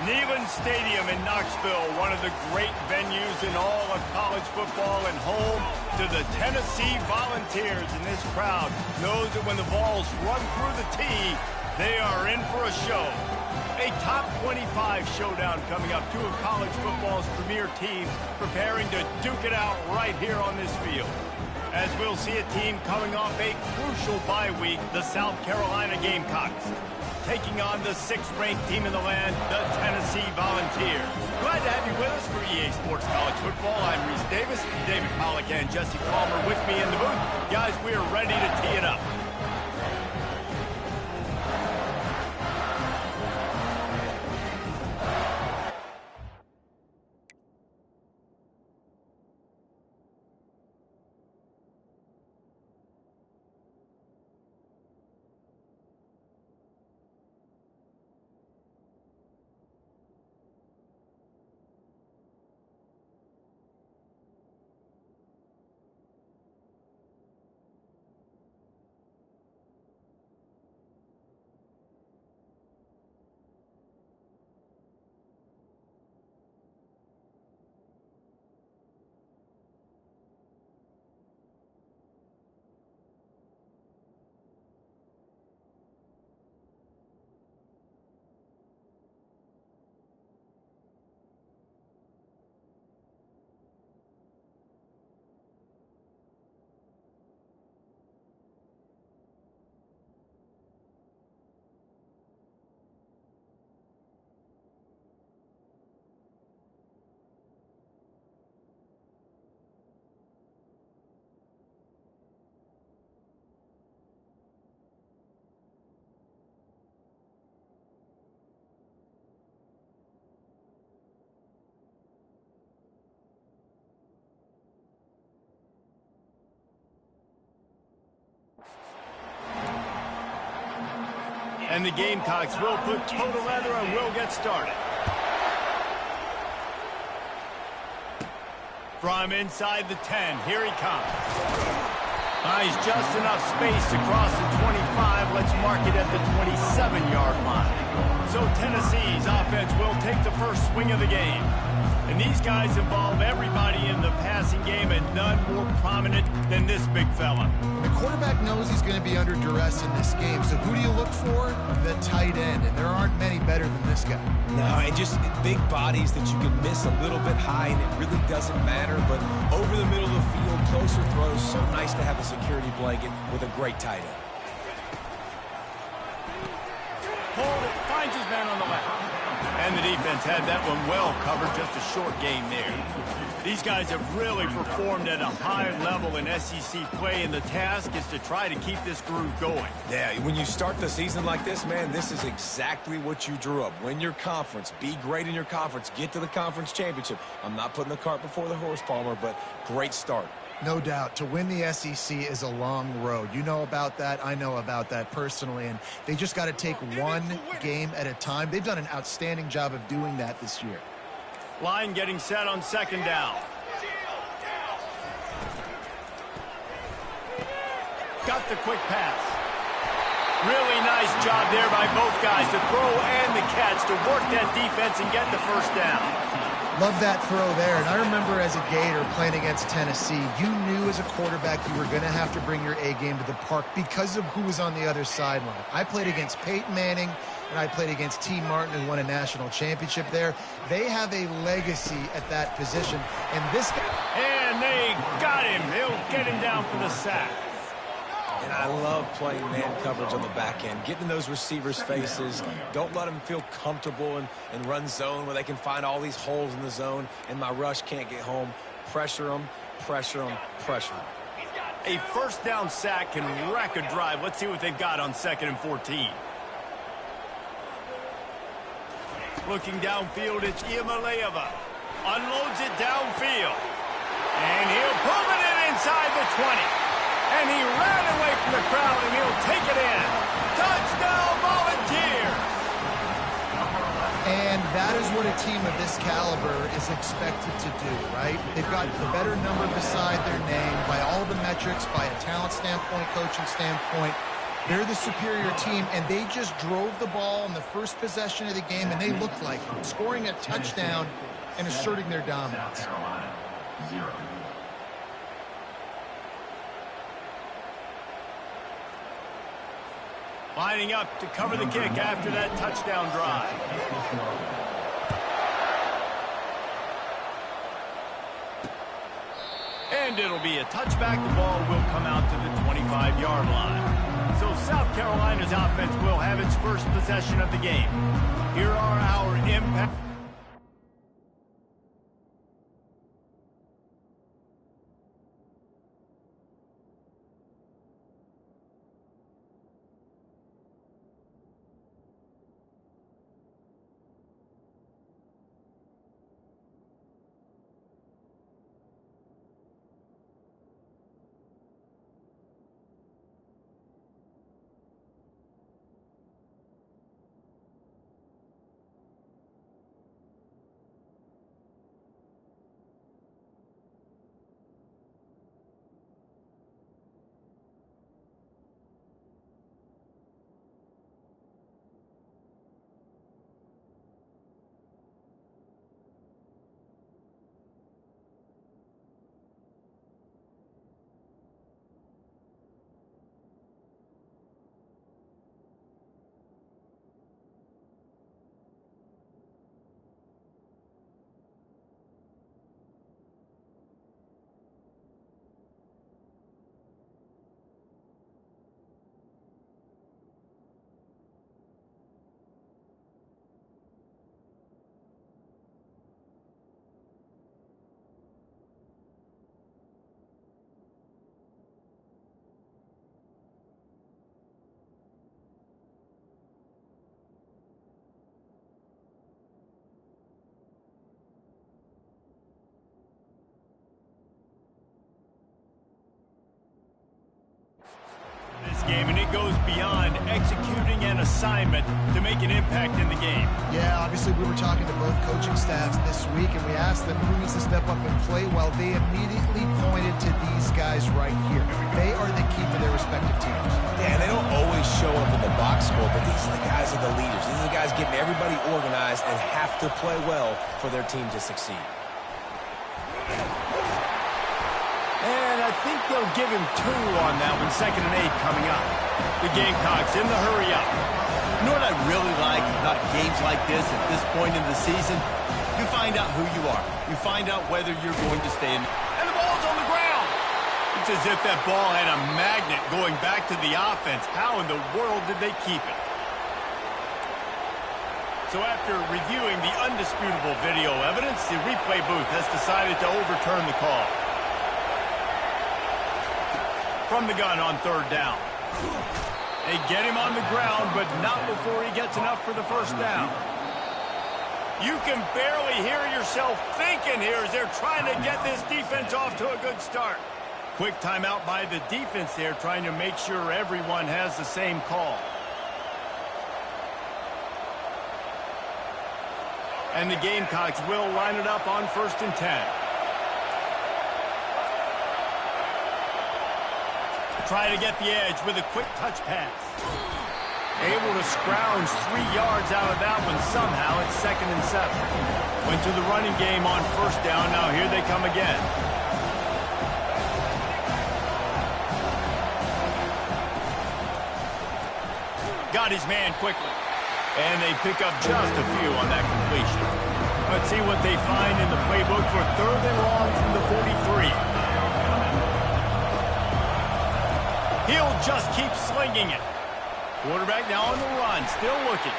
Neyland Stadium in Knoxville, one of the great venues in all of college football and home to the Tennessee Volunteers. And this crowd knows that when the Vols run through the tee, they are in for a show. A top 25 showdown coming up. Two of college football's premier teams preparing to duke it out right here on this field. As we'll see a team coming off a crucial bye week, the South Carolina Gamecocks, taking on the 6th-ranked team in the land, the Tennessee Volunteers. Glad to have you with us for EA Sports College Football. I'm Reese Davis, David Pollack and Jesse Palmer with me in the booth. Guys, we are ready to tee it up. And the Gamecocks will put total leather and will get started. From inside the 10, here he comes. He's just enough space to cross the 25. Let's mark it at the 27-yard line. So Tennessee's offense will take the first swing of the game. And these guys involve everybody in the passing game, and none more prominent than this big fella. The quarterback knows he's going to be under duress in this game, so who do you look for? The tight end, and there aren't many better than this guy. No, and just big bodies that you can miss a little bit high, and it really doesn't matter. But over the middle of the field, closer throws, so nice to have a security blanket with a great tight end. Hold it, finds his man on the left. And the defense had that one well covered, just a short game there. These guys have really performed at a high level in SEC play, and the task is to try to keep this groove going. Yeah, when you start the season like this, man, this is exactly what you drew up. Win your conference, be great in your conference, get to the conference championship. I'm not putting the cart before the horse, Palmer, but great start. No doubt. To win the SEC is a long road. You know about that. I know about that personally. And they just got to take one game at a time. They've done an outstanding job of doing that this year. Line getting set on 2nd down. Got the quick pass. Really nice job there by both guys to throw and the catch to work that defense and get the first down. Love that throw there. And I remember as a Gator playing against Tennessee, you knew as a quarterback you were going to have to bring your A game to the park because of who was on the other sideline. I played against Peyton Manning, and I played against T. Martin, who won a national championship there. They have a legacy at that position. And this guy... And they got him. He'll get him down for the sack. And I love playing man coverage on the back end, getting in those receivers' faces. Don't let them feel comfortable and run zone where they can find all these holes in the zone, and my rush can't get home. Pressure them, pressure them, pressure them. A first down sack can wreck a drive. Let's see what they've got on 2nd and 14. Looking downfield, it's Iamaleava. Unloads it downfield. And he'll pull it in inside the 20. And he ran away from the crowd, and he'll take it in. Touchdown, Volunteers! And that is what a team of this caliber is expected to do, right? They've got the better number beside their name by all the metrics, by a talent standpoint, coaching standpoint. They're the superior team, and they just drove the ball in the first possession of the game, and they looked like scoring a touchdown and asserting their dominance. South Carolina, 0. Lining up to cover the kick after that touchdown drive. And it'll be a touchback. The ball will come out to the 25-yard line. So South Carolina's offense will have its first possession of the game. Here are our impact. Game, and it goes beyond executing an assignment to make an impact in the game. Yeah, obviously we were talking to both coaching staffs this week, and we asked them who needs to step up and play well. They immediately pointed to these guys right here. They are the key for their respective teams. Yeah, and they don't always show up in the box score, but these are the guys are the leaders. These are the guys getting everybody organized and have to play well for their team to succeed. And I think they'll give him 2 on that one. 2nd and 8 coming up. The Gamecocks in the hurry up. You know what I really like about games like this at this point in the season? You find out who you are. You find out whether you're going to stay in. And the ball's on the ground. It's as if that ball had a magnet going back to the offense. How in the world did they keep it? So after reviewing the undisputable video evidence, the replay booth has decided to overturn the call. From the gun on 3rd down. They get him on the ground, but not before he gets enough for the first down. You can barely hear yourself thinking here as they're trying to get this defense off to a good start. Quick timeout by the defense there, trying to make sure everyone has the same call. And the Gamecocks will line it up on 1st and 10. Try to get the edge with a quick touch pass. Able to scrounge 3 yards out of that one somehow. It's 2nd and 7. Went to the running game on 1st down. Now here they come again. Got his man quickly. And they pick up just a few on that completion. Let's see what they find in the playbook for 3rd and long from the 43. He'll just keep slinging it. Quarterback now on the run, still looking.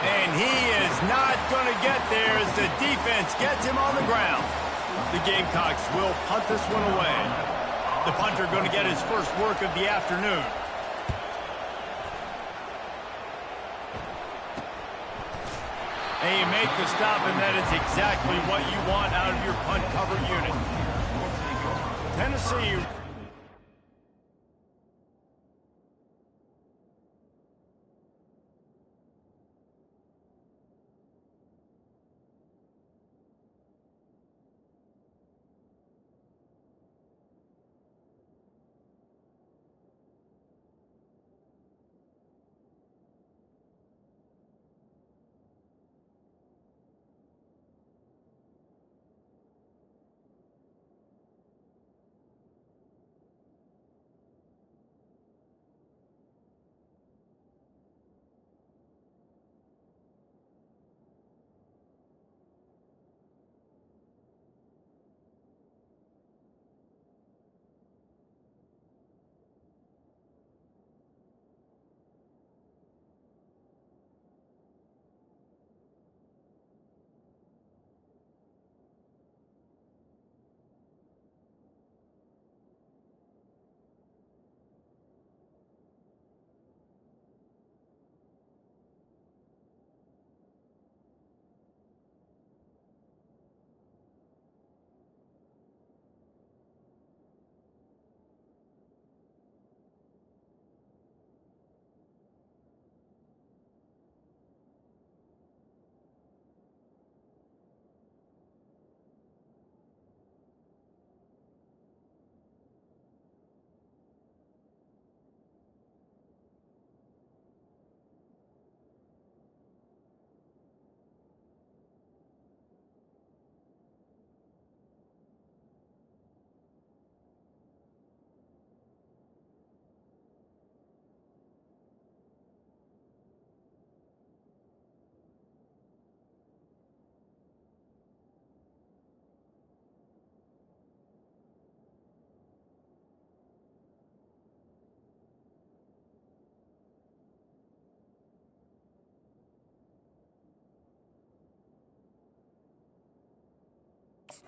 And he is not going to get there as the defense gets him on the ground. The Gamecocks will punt this one away. The punter going to get his first work of the afternoon. And you make the stop, and that is exactly what you want out of your punt cover unit. Tennessee.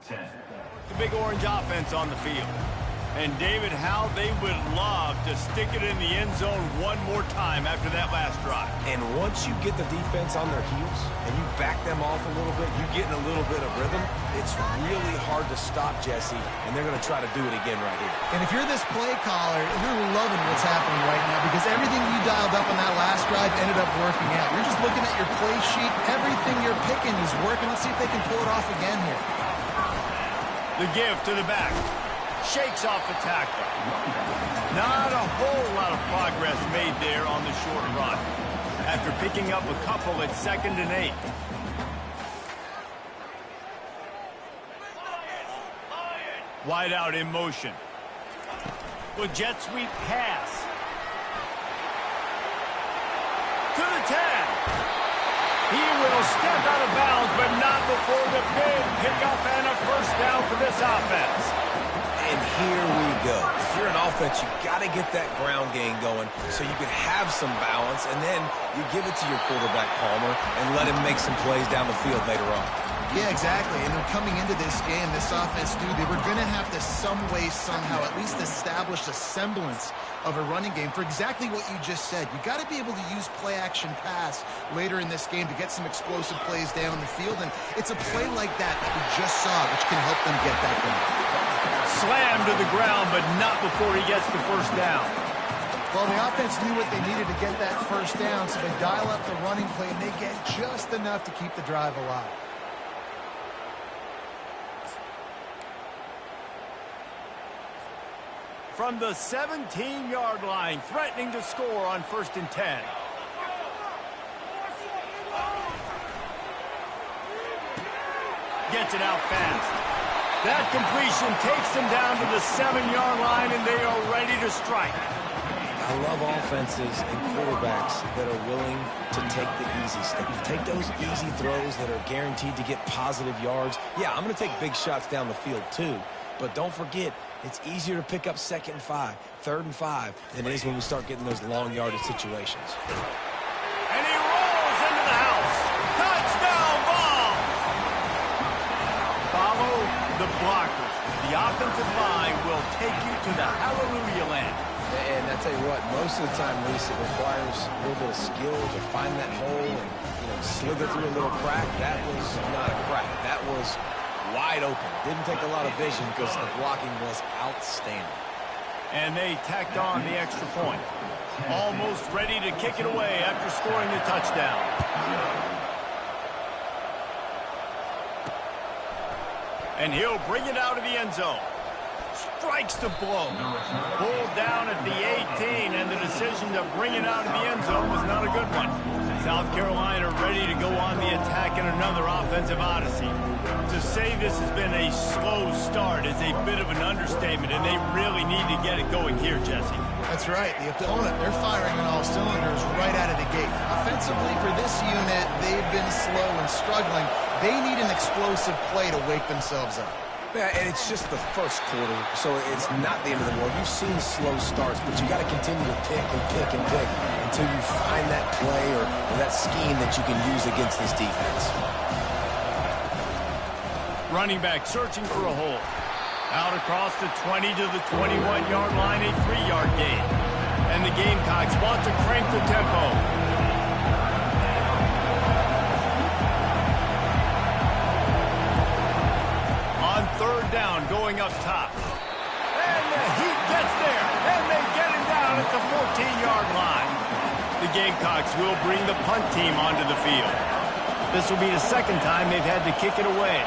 The big orange offense on the field. And David, how they would love to stick it in the end zone one more time after that last drive. And once you get the defense on their heels and you back them off a little bit, you get in a little bit of rhythm, it's really hard to stop, Jesse, and they're going to try to do it again right here. And if you're this play caller, you're loving what's happening right now because everything you dialed up on that last drive ended up working out. You're just looking at your play sheet. Everything you're picking is working. Let's see if they can pull it off again here. The give to the back. Shakes off the tackle. Not a whole lot of progress made there on the short run. After picking up a couple at 2nd and 8. Wide out in motion. Well, jet sweep pass. To the 10. He will step out of bounds, but not before the big pickup and a first down for this offense. And here we go. If you're an offense, you got to get that ground game going so you can have some balance, and then you give it to your quarterback, Palmer, and let him make some plays down the field later on. Yeah, exactly. And they're coming into this game, this offense, dude, they were going to have to some way, somehow, at least establish a semblance of a running game for exactly what you just said. You got to be able to use play-action pass later in this game to get some explosive plays down the field, and it's a play like that that we just saw which can help them get that going. Slammed to the ground, but not before he gets the first down. Well, the offense knew what they needed to get that first down, so they dial up the running play, and they get just enough to keep the drive alive. From the 17-yard line, threatening to score on 1st and 10. Gets it out fast. That completion takes them down to the 7-yard line, and they are ready to strike. I love offenses and quarterbacks that are willing to take the easy stuff. Take those easy throws that are guaranteed to get positive yards. Yeah, I'm going to take big shots down the field too. But don't forget, it's easier to pick up 2nd and 5, 3rd and 5 than it is when we start getting those long yardage situations. And he rolls into the house. Touchdown, Vols! Follow the blockers. The offensive line will take you to the hallelujah land. And I tell you what, most of the time, Lisa, it requires a little bit of skill to find that hole and slither through a little crack. That was not a crack. That was wide open. Didn't take a lot of vision because the blocking was outstanding. And they tacked on the extra point. Almost ready to kick it away after scoring the touchdown. And he'll bring it out of the end zone. Strikes the blow. Pulled down at the 18, and the decision to bring it out of the end zone was not a good one. South Carolina ready to go on the attack in another offensive odyssey. To say this has been a slow start is a bit of an understatement, and they really need to get it going here, Jesse. That's right. The opponent, they're firing on all cylinders right out of the gate. Offensively, for this unit, they've been slow and struggling. They need an explosive play to wake themselves up. Yeah, and it's just the first quarter, so it's not the end of the world. You've seen slow starts, but you got to continue to pick and pick and pick until you find that play or that scheme that you can use against this defense. Running back searching for a hole. Out across the 20 to the 21-yard line, a 3-yard gain. And the Gamecocks want to crank the tempo. On 3rd down, going up top. And the Heat gets there, and they get him down at the 14-yard line. The Gamecocks will bring the punt team onto the field. This will be the 2nd time they've had to kick it away.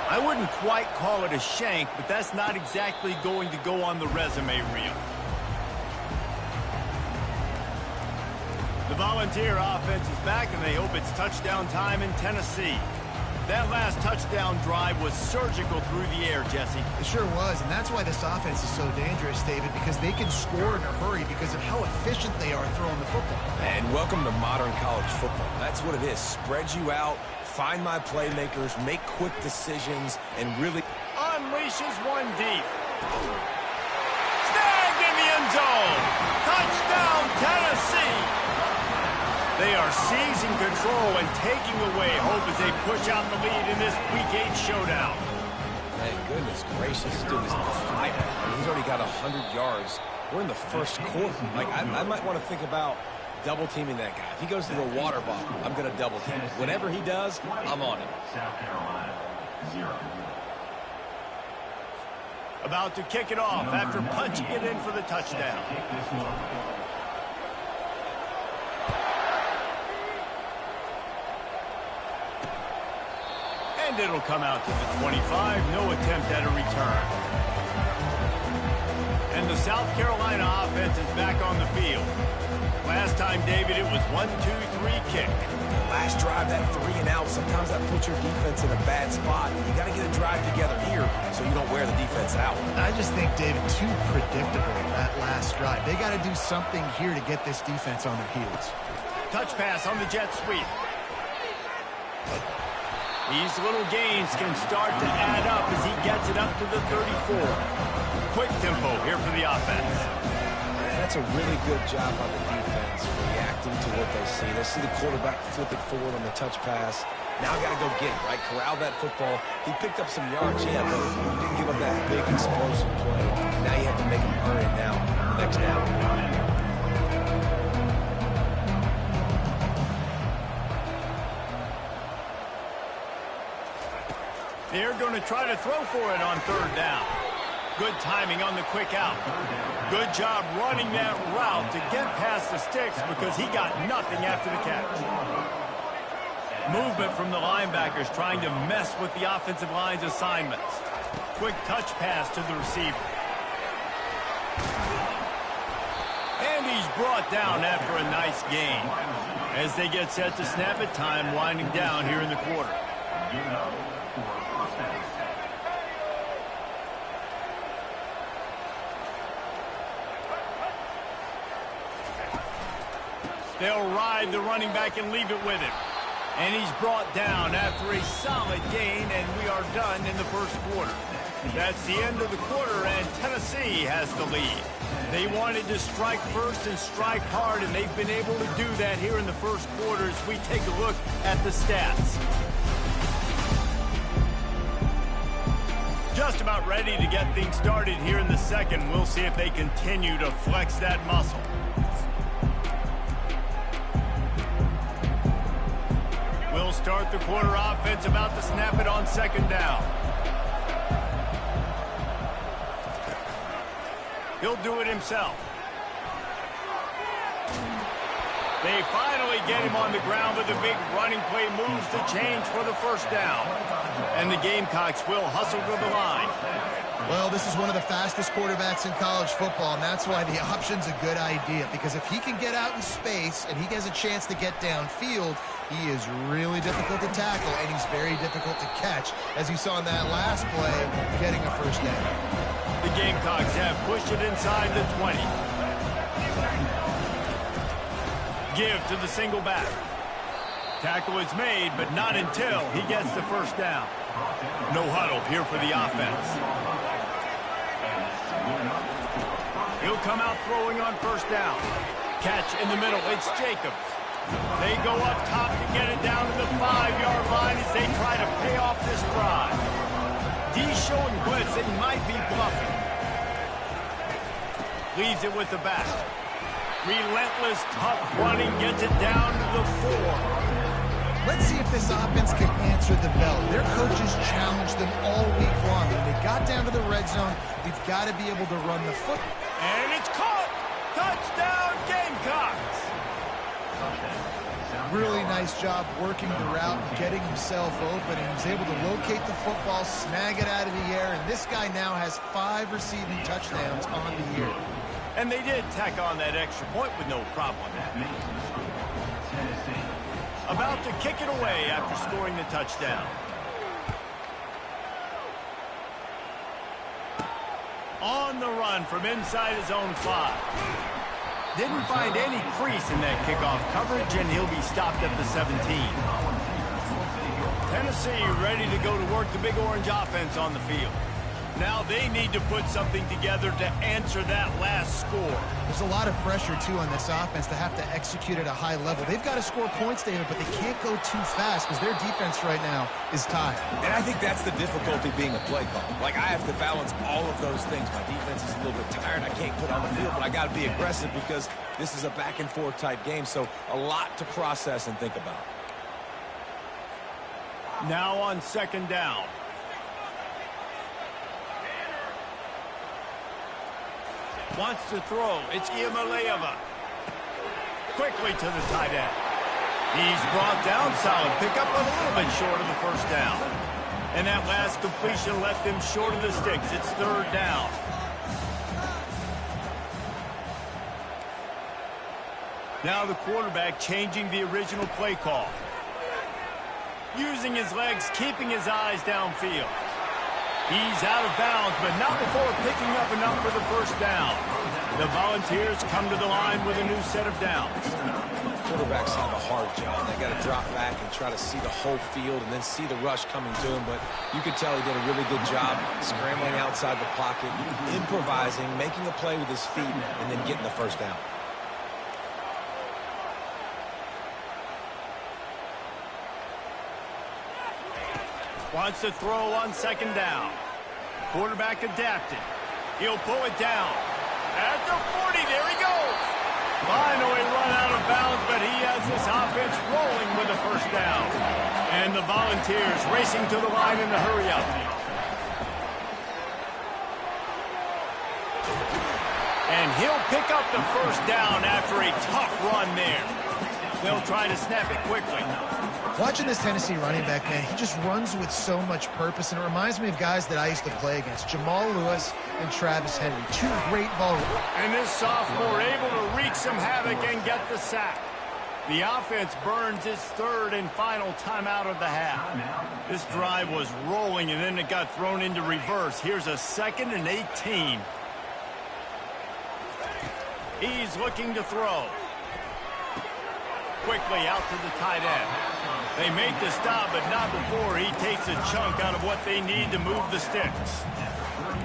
I wouldn't quite call it a shank, but that's not exactly going to go on the resume reel. The Volunteer offense is back, and they hope it's touchdown time in Tennessee. That last touchdown drive was surgical through the air, Jesse. It sure was, and that's why this offense is so dangerous, David, because they can score in a hurry because of how efficient they are throwing the football. And welcome to modern college football. That's what it is. Spread you out, find my playmakers, make quick decisions, and really unleashes one deep. Snagged in the end zone. Touchdown, Tennessee. They are seizing control and taking away hope as they push out the lead in this Week 8 showdown. Hey, goodness gracious, this dude is on fire. I mean, he's already got 100 yards. We're in the first quarter. Like, I might want to think about double teaming that guy. If he goes to the water bottle, I'm going to double team him. Whatever he does, I'm on him. South Carolina, 0. About to kick it off after punching it in for the touchdown. And it'll come out to the 25. No attempt at a return. And the South Carolina offense is back on the field. Last time, David, it was 1-2-3 kick. Last drive, that 3 and out, sometimes that puts your defense in a bad spot. You got to get a drive together here so you don't wear the defense out. I just think, David, too predictable, that last drive. They got to do something here to get this defense on their heels. Touch pass on the jet sweep. These little gains can start to add up as he gets it up to the 34. Quick tempo here for the offense. That's a really good job by the defense, reacting to what they see. They see the quarterback flip it forward on the touch pass. Now got to go get it, right? Corral that football. He picked up some yards, yeah, but he didn't give up that big explosive play. Now you have to make him earn it now on the next down. They're going to try to throw for it on third down. Good timing on the quick out. Good job running that route to get past the sticks because he got nothing after the catch. Movement from the linebackers trying to mess with the offensive line's assignments. Quick touch pass to the receiver. And he's brought down after a nice gain. As they get set to snap it, time winding down here in the quarter. They'll ride the running back and leave it with him. And he's brought down after a solid gain, and we are done in the first quarter. That's the end of the quarter, and Tennessee has the lead. They wanted to strike first and strike hard, and they've been able to do that here in the first quarter as we take a look at the stats. Just about ready to get things started here in the second. We'll see if they continue to flex that muscle. We'll start the quarter offense about to snap it on second down. He'll do it himself. They finally get him on the ground with a big running play, moves the change for the first down. And the Gamecocks will hustle to the line. Well, this is one of the fastest quarterbacks in college football, and that's why the option's a good idea. Because if he can get out in space and he has a chance to get downfield, he is really difficult to tackle, and he's very difficult to catch, as you saw in that last play, getting a first down. The Gamecocks have pushed it inside the 20. Give to the single back. Tackle is made, but not until he gets the first down. No huddle here for the offense. He'll come out throwing on first down. Catch in the middle. It's Jacobs. They go up top to get it down to the 5-yard line as they try to pay off this drive. D showing blitz that he might be bluffing. Leaves it with the back. Relentless, tough running, gets it down to the 4. Let's see if this offense can answer the bell. Their coaches challenged them all week long. When they got down to the red zone, we've got to be able to run the foot. And it's caught! Touchdown, Gamecocks! Really nice job working the route and getting himself open. And he was able to locate the football, snag it out of the air, and this guy now has 5 receiving touchdowns on the year. And they did tack on that extra point with no problem. About to kick it away after scoring the touchdown. On the run from inside his own 5. Didn't find any crease in that kickoff coverage, and he'll be stopped at the 17. Tennessee ready to go to work the Big Orange offense on the field. Now they need to put something together to answer that last score. There's a lot of pressure, too, on this offense to have to execute at a high level. They've got to score points, David, but they can't go too fast because their defense right now is tired. And I think that's the difficulty being a play call. Like, I have to balance all of those things. My defense is a little bit tired. I can't put on the field, but I got to be aggressive because this is a back-and-forth type game, so a lot to process and think about. Now on second down. Wants to throw. It's Iamaleava. Quickly to the tight end. He's brought down. Solid pickup, but a little bit short of the first down. And that last completion left him short of the sticks. It's third down. Now the quarterback changing the original play call. Using his legs, keeping his eyes downfield. He's out of bounds, but not before picking up enough for the first down. The Volunteers come to the line with a new set of downs. Quarterbacks have a hard job. They got to drop back and try to see the whole field and then see the rush coming to him. But you could tell he did a really good job scrambling outside the pocket, improvising, making a play with his feet, and then getting the first down. Wants to throw on second down. Quarterback adapted. He'll pull it down. At the 40, there he goes. Finally run out of bounds, but he has this offense rolling with a first down. And the Volunteers racing to the line in the hurry-up. And he'll pick up the first down after a tough run there. They'll try to snap it quickly. Watching this Tennessee running back, man, he just runs with so much purpose, and it reminds me of guys that I used to play against, Jamal Lewis and Travis Henry, two great ball runners. And this sophomore able to wreak some havoc and get the sack. The offense burns its third and final timeout of the half. This drive was rolling, and then it got thrown into reverse. Here's a 2nd and 18. He's looking to throw. Quickly out to the tight end. They make the stop, but not before he takes a chunk out of what they need to move the sticks.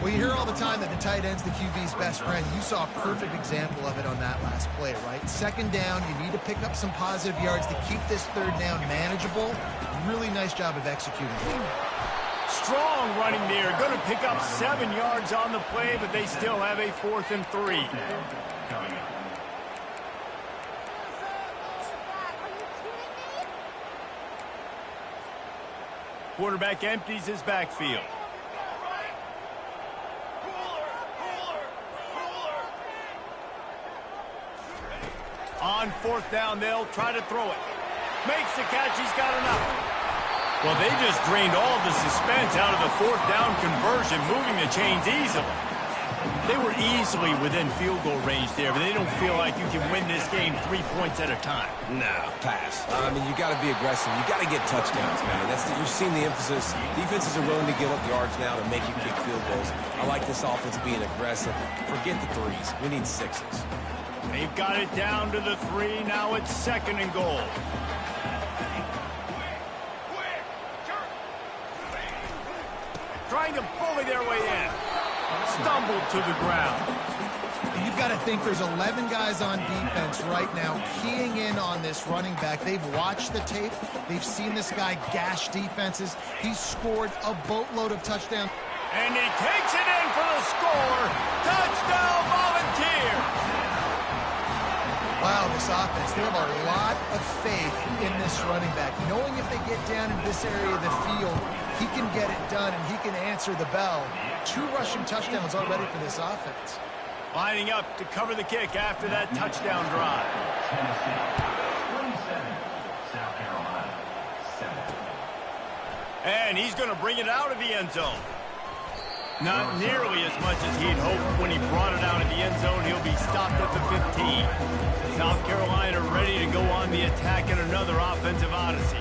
Well, you hear all the time that the tight end's the QB's best friend. You saw a perfect example of it on that last play, right? Second down, you need to pick up some positive yards to keep this third down manageable. Really nice job of executing. Strong running there. Going to pick up 7 yards on the play, but they still have a 4th and 3. Quarterback empties his backfield. On 4th down, they'll try to throw it. Makes the catch. He's got enough. Well, they just drained all the suspense out of the 4th down conversion, moving the chains easily. They were easily within field goal range there, but they don't feel like you can win this game 3 points at a time. No, pass. I mean, you got to be aggressive. You got to get touchdowns, man. You've seen the emphasis. Defenses are willing to give up yards now to make you kick field goals. I like this offense being aggressive. Forget the 3s. We need 6s. They've got it down to the 3. Now it's 2nd and goal. Trying to bully their way in. Stumbled to the ground. You've got to think there's 11 guys on defense right now keying in on this running back. They've watched the tape. They've seen this guy gash defenses. He's scored a boatload of touchdowns. And he takes it in for the score. Touchdown, Volunteers. Wow, this offense, they have a lot of faith in this running back. Knowing if they get down in this area of the field, he can get it done and he can answer the bell. 2 rushing touchdowns already for this offense. Lining up to cover the kick after that touchdown drive. And he's going to bring it out of the end zone. Not nearly as much as he'd hoped when he brought it out of the end zone. He'll be stopped at the 15. South Carolina ready to go on the attack in another offensive odyssey.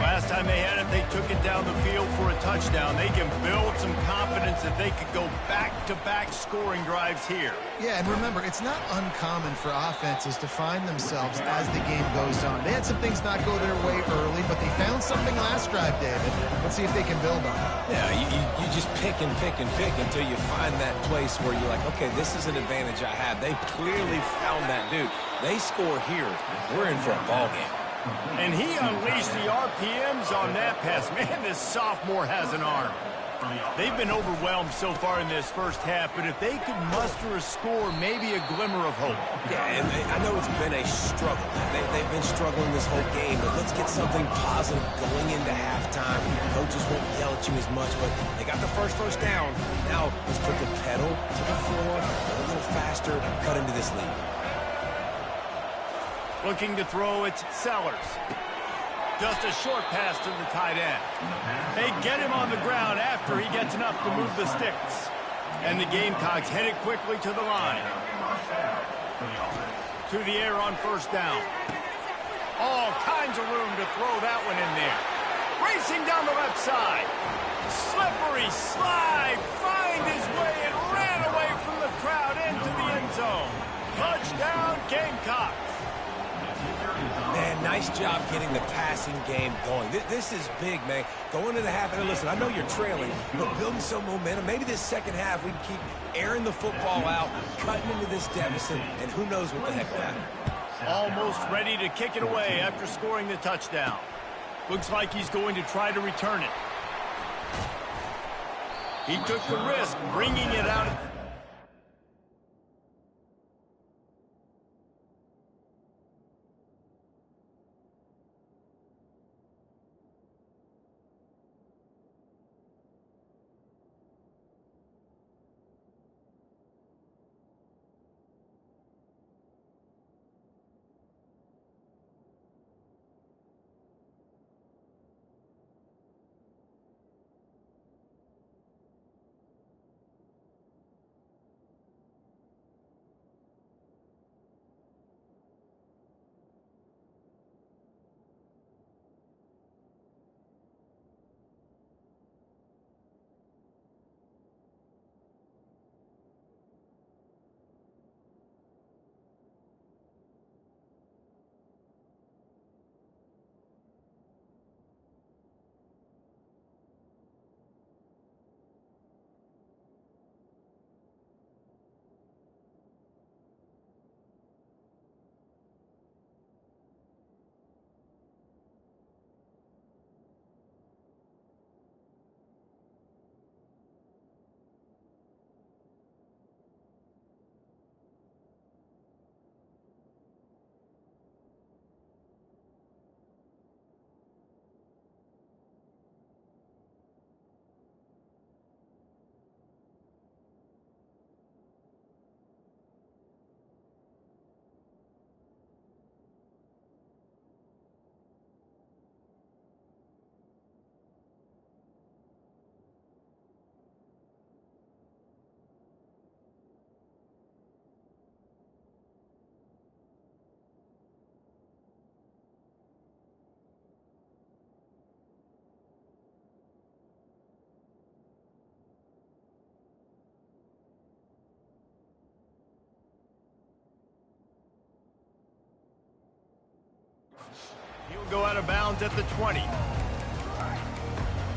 Last time they had it, they took it down the field for a touchdown. They can build some confidence that they could go back-to-back scoring drives here. Yeah, and remember, it's not uncommon for offenses to find themselves as the game goes on. They had some things not go their way early, but they found something last drive, David. Let's see if they can build on it. Yeah, you just pick and pick and pick until you find that place where you're like, okay, this is an advantage I have. They clearly found that dude. They score here. We're in for a ball game. And he unleashed the RPMs on that pass. Man, this sophomore has an arm. They've been overwhelmed so far in this first half, but if they could muster a score, maybe a glimmer of hope. Yeah, and I know it's been a struggle. They've been struggling this whole game, but let's get something positive going into halftime. Coaches won't yell at you as much, but they got the first down. Now let's put the pedal to the floor, go a little faster, cut into this lead. Looking to throw, it's Sellers. Just a short pass to the tight end. They get him on the ground after he gets enough to move the sticks. And the Gamecocks headed quickly to the line. To the air on first down. All kinds of room to throw that one in there. Racing down the left side. Slippery slide. Find his way and ran away from the crowd into the end zone. Touchdown, Gamecocks. Man, nice job getting the passing game going. This is big, man. Going into the half, and listen, I know you're trailing, but building some momentum. Maybe this second half we can keep airing the football out, cutting into this deficit, and who knows what the heck will happen. Almost ready to kick it away after scoring the touchdown. Looks like he's going to try to return it. He took the risk, bringing it out. He'll go out of bounds at the 20.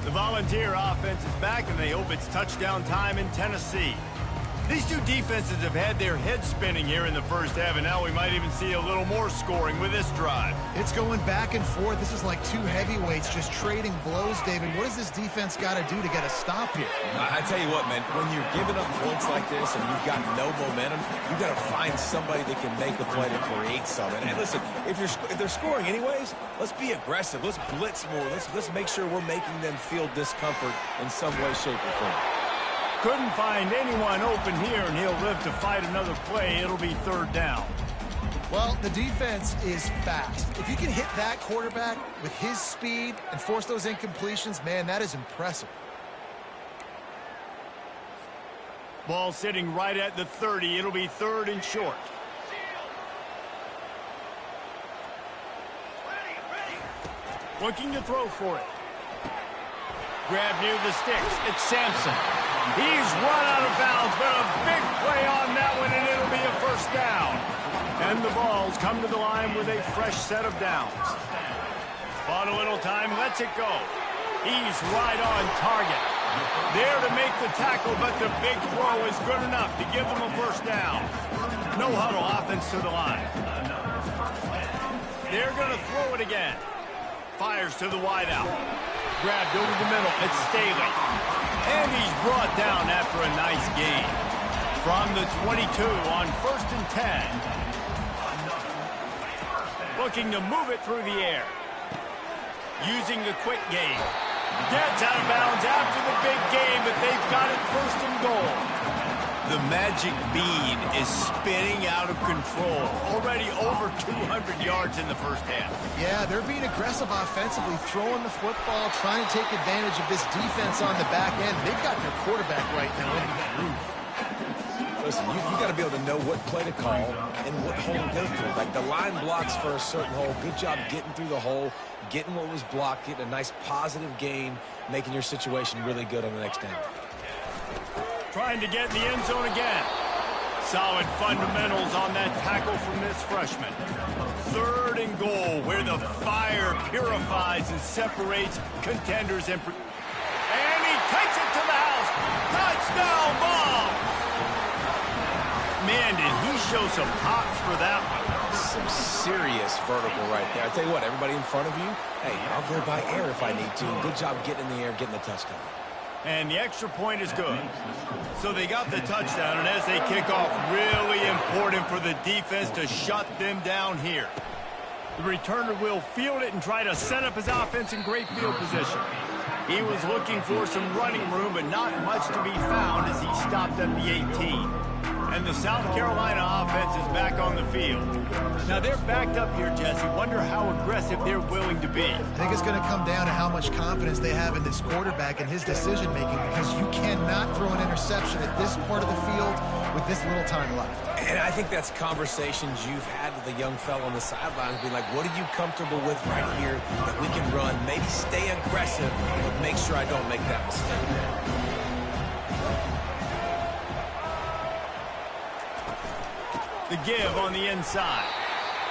The Volunteer offense is back, and they hope it's touchdown time in Tennessee. These two defenses have had their heads spinning here in the first half, and now we might even see a little more scoring with this drive. It's going back and forth. This is like two heavyweights just trading blows, David. What does this defense got to do to get a stop here? I tell you what, man, when you're giving up points like this and you've got no momentum, you've got to find somebody that can make a play to create something. And listen, if they're scoring anyways, let's be aggressive. Let's blitz more. Let's make sure we're making them feel discomfort in some way, shape, or form. Couldn't find anyone open here, and he'll live to fight another play. It'll be third down. Well, the defense is fast. If you can hit that quarterback with his speed and force those incompletions, man, that is impressive. Ball sitting right at the 30. It'll be third and short. Looking to throw for it. Grab near the sticks. It's Sampson. He's run out of bounds, but a big play on that one, and it'll be a first down. And the Vols come to the line with a fresh set of downs. Bought a little time, lets it go. He's right on target. There to make the tackle, but the big throw is good enough to give them a first down. No huddle offense to the line. They're going to throw it again. Fires to the wideout. Grabbed over the middle. It's Staley. And he's brought down after a nice gain. From the 22 on 1st and 10. Looking to move it through the air. Using the quick game. Gets out of bounds after the big game, but they've got it 1st and goal. The magic bean is spinning out of control. Already over 200 yards in the first half. Yeah, they're being aggressive offensively, throwing the football, trying to take advantage of this defense on the back end. They've got their quarterback right now in the groove. Listen, you got to be able to know what play to call and what hole to go through. Like the line blocks for a certain hole. Good job getting through the hole, getting what was blocked, getting a nice positive gain, making your situation really good on the next down. Trying to get in the end zone again. Solid fundamentals on that tackle from this freshman. 3rd and goal, where the fire purifies and separates contenders. And he takes it to the house. Touchdown ball. Man, did he show some pops for that one. Some serious vertical right there. I tell you what, everybody in front of you, hey, I'll go by air if I need to. Good job getting in the air, getting the touchdown. And the extra point is good. So they got the touchdown, and as they kick off, really important for the defense to shut them down here. The returner will field it and try to set up his offense in great field position. He was looking for some running room, but not much to be found as he stopped at the 18. And the South Carolina offense is back on the field. Now they're backed up here, Jesse. Wonder how aggressive they're willing to be. I think it's going to come down to how much confidence they have in this quarterback and his decision-making, because you cannot throw an interception at this part of the field with this little time left. And I think that's conversations you've had with a young fellow on the sidelines. Be like, what are you comfortable with right here that we can run? Maybe stay aggressive, but make sure I don't make that mistake. The give on the inside.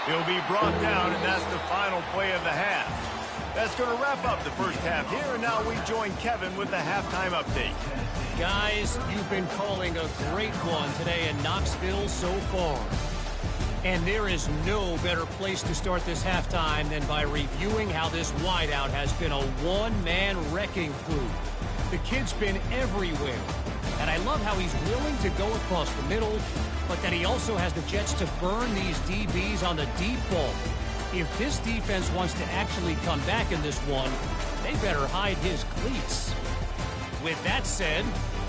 He'll be brought down, and that's the final play of the half. That's going to wrap up the first half here, and now we join Kevin with the halftime update. Guys, you've been calling a great one today in Knoxville so far. And there is no better place to start this halftime than by reviewing how this wideout has been a one-man wrecking crew. The kid's been everywhere. And I love how he's willing to go across the middle, but that he also has the jets to burn these DBs on the deep ball. If this defense wants to actually come back in this one, they better hide his cleats. With that said,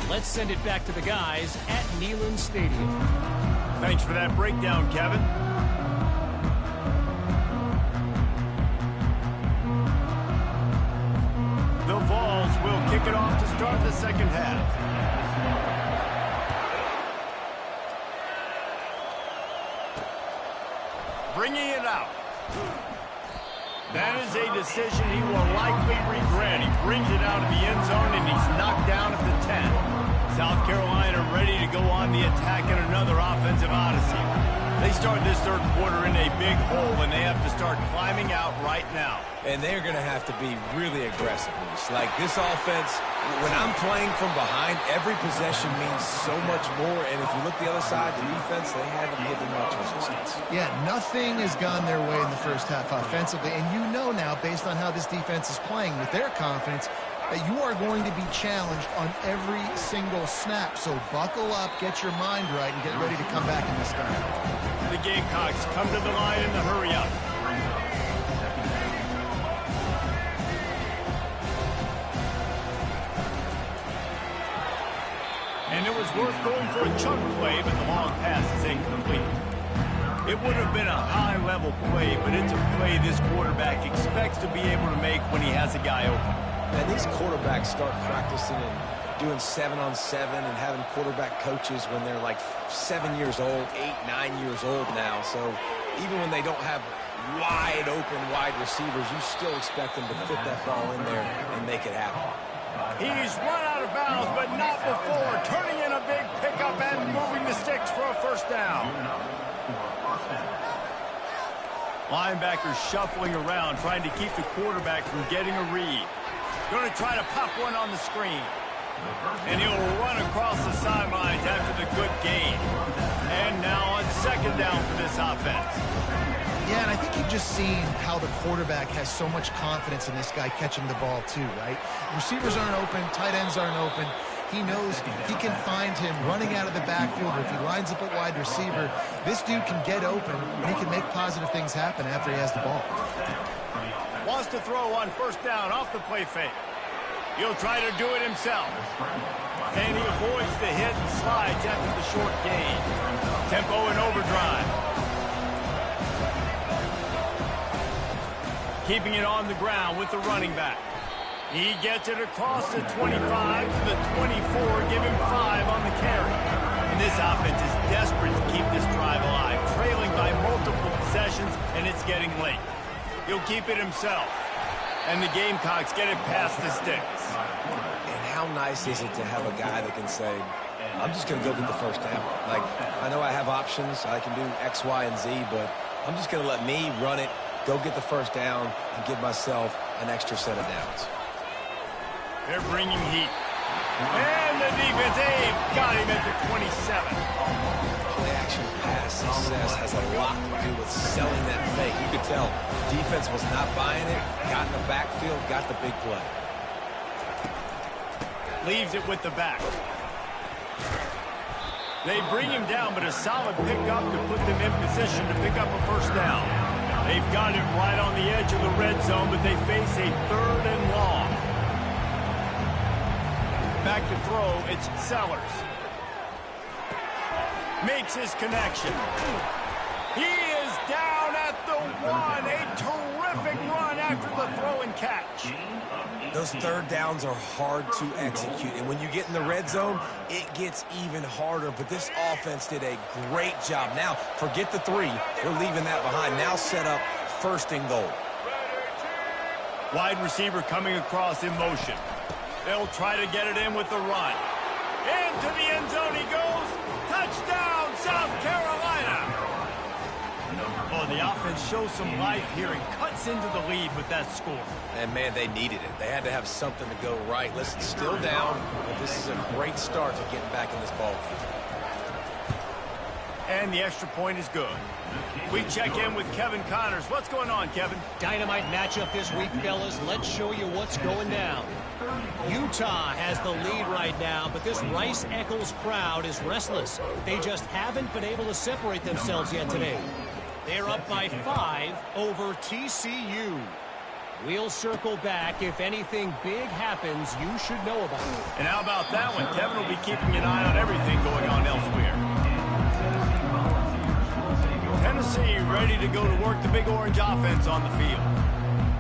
let's send it back to the guys at Neyland Stadium. Thanks for that breakdown, Kevin. The Vols will kick it off to start the second half. Bringing it out. That is a decision he will likely regret. He brings it out of the end zone, and he's knocked down at the 10. South Carolina ready to go on the attack in another offensive odyssey. They start this third quarter in a big hole, and they have to start climbing out right now. And they're going to have to be really aggressive. Like this offense, when I'm playing from behind, every possession means so much more. And if you look the other side, the defense, they haven't given much resistance. Yeah, nothing has gone their way in the first half offensively. And you know now, based on how this defense is playing with their confidence, that you are going to be challenged on every single snap. So buckle up, get your mind right, and get ready to come back in this game. The Gamecocks come to the line in the hurry-up. And it was worth going for a chunk play, but the long pass is incomplete. It would have been a high-level play, but it's a play this quarterback expects to be able to make when he has a guy open. And these quarterbacks start practicing and doing 7-on-7 and having quarterback coaches when they're like 7 years old, 8, 9 years old now. So even when they don't have wide receivers, you still expect them to fit that ball in there and make it happen. He's run out of bounds, but not before. Turning in a big pickup and moving the sticks for a first down. Linebackers shuffling around, trying to keep the quarterback from getting a read. Going to try to pop one on the screen. And he'll run across the sidelines after the good gain. And now on second down for this offense. Yeah, and I think you've just seen how the quarterback has so much confidence in this guy catching the ball too, right? Receivers aren't open, tight ends aren't open. He knows he can find him running out of the backfield, or if he lines up at wide receiver, this dude can get open, and he can make positive things happen after he has the ball. Wants to throw on first down off the play fake. He'll try to do it himself. And he avoids the hit and slides after the short gain. Tempo and overdrive. Keeping it on the ground with the running back. He gets it across the 25 to the 24, give him 5 on the carry. And this offense is desperate to keep this drive alive, trailing by multiple possessions, and it's getting late. He'll keep it himself. And the Gamecocks get it past the sticks. And how nice is it to have a guy that can say, I'm just going to go get the first down. Like, I know I have options. I can do X, Y, and Z, but I'm just going to let me run it, go get the first down, and give myself an extra set of downs. They're bringing heat. And the defense, they've got him at the 27. Play-action pass success has a lot to do with selling that fake. You could tell defense was not buying it, got in the backfield, got the big play. Leaves it with the back. They bring him down, but a solid pickup to put them in position to pick up a first down. They've got it right on the edge of the red zone, but they face a 3rd and long. Back to throw, it's Sellers. Makes his connection. He is down at the 1. A terrific run after the throw and catch. Those third downs are hard to execute. And when you get in the red zone, it gets even harder. But this offense did a great job. Now, forget the 3. We're leaving that behind. Now set up 1st and goal. Wide receiver coming across in motion. They'll try to get it in with the run. Into the end zone he goes. Touchdown, South Carolina. Oh, the offense shows some life here and cuts into the lead with that score. And, man, they needed it. They had to have something to go right. Listen, still down, but this is a great start to getting back in this ball game. And the extra point is good. We check in with Kevin Connors. What's going on, Kevin? Dynamite matchup this week, fellas. Let's show you what's going down. Utah has the lead right now, but this Rice-Eccles crowd is restless. They just haven't been able to separate themselves yet today. They're up by 5 over TCU. We'll circle back. If anything big happens, you should know about it. And how about that one? Kevin will be keeping an eye on everything going on elsewhere. Tennessee ready to go to work the Big Orange offense on the field.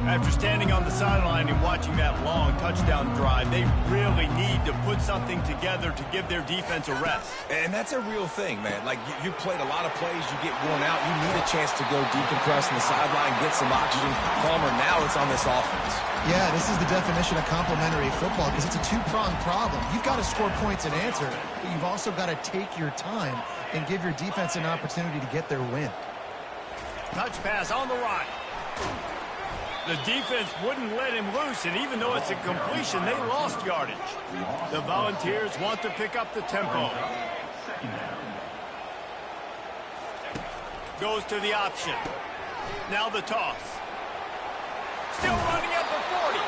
After standing on the sideline and watching that long touchdown drive, they really need to put something together to give their defense a rest. And that's a real thing, man. Like, you played a lot of plays, you get worn out, you need a chance to go decompress on the sideline, get some oxygen. Palmer, now it's on this offense. Yeah, this is the definition of complementary football because it's a two-pronged problem. You've got to score points and answer, but you've also got to take your time and give your defense an opportunity to get their win. Touch pass on the run. The defense wouldn't let him loose, and even though it's a completion, they lost yardage. The Volunteers want to pick up the tempo. Goes to the option. Now the toss. Still running at the 40.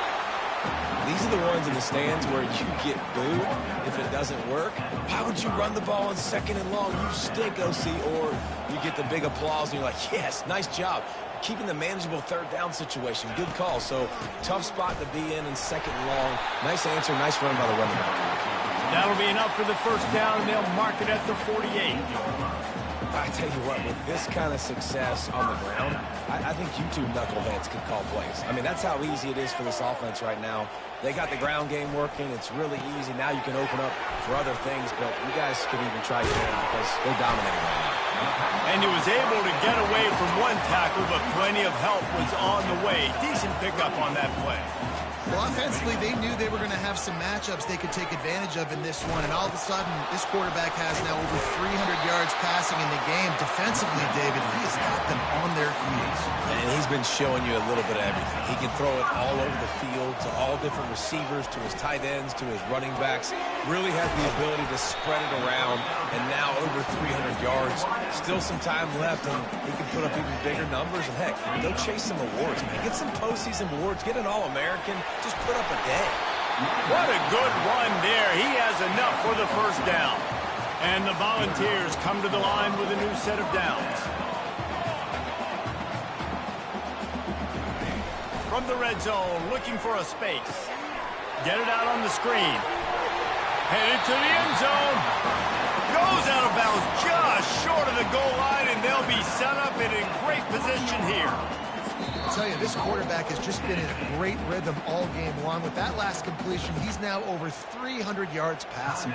These are the ones in the stands where you get booed if it doesn't work. Why would you run the ball on 2nd and long? You stink, OC. Or you get the big applause, and you're like, yes, nice job. Keeping the manageable 3rd down situation. Good call. So, tough spot to be in 2nd and long. Nice answer, nice run by the running back. That'll be enough for the first down, and they'll mark it at the 48. I tell you what, with this kind of success on the ground, I think you two knuckleheads could call plays. I mean, that's how easy it is for this offense right now. They got the ground game working. It's really easy. Now you can open up for other things, but you guys could even try again because they're dominating right now. And he was able to get away from one tackle, but plenty of help was on the way. Decent pickup on that play. Well, offensively, they knew they were going to have some matchups they could take advantage of in this one, and all of a sudden, this quarterback has now over 300 yards passing in the game. Defensively, David, he has got them on their heels. And he's been showing you a little bit of everything. He can throw it all over the field to all different receivers, to his tight ends, to his running backs. Really has the ability to spread it around, and now over 300 yards. Still some time left, and he can put up even bigger numbers. And heck, go chase some awards, man. Get some postseason awards. Get an All-American. Just put up a day. What a good run there. He has enough for the first down. And the Volunteers come to the line with a new set of downs. From the red zone, looking for a space. Get it out on the screen. Headed to the end zone. Goes out of bounds just short of the goal line, and they'll be set up in a great position here. I'll tell you, this quarterback has just been in a great rhythm all game long. With that last completion, he's now over 300 yards passing.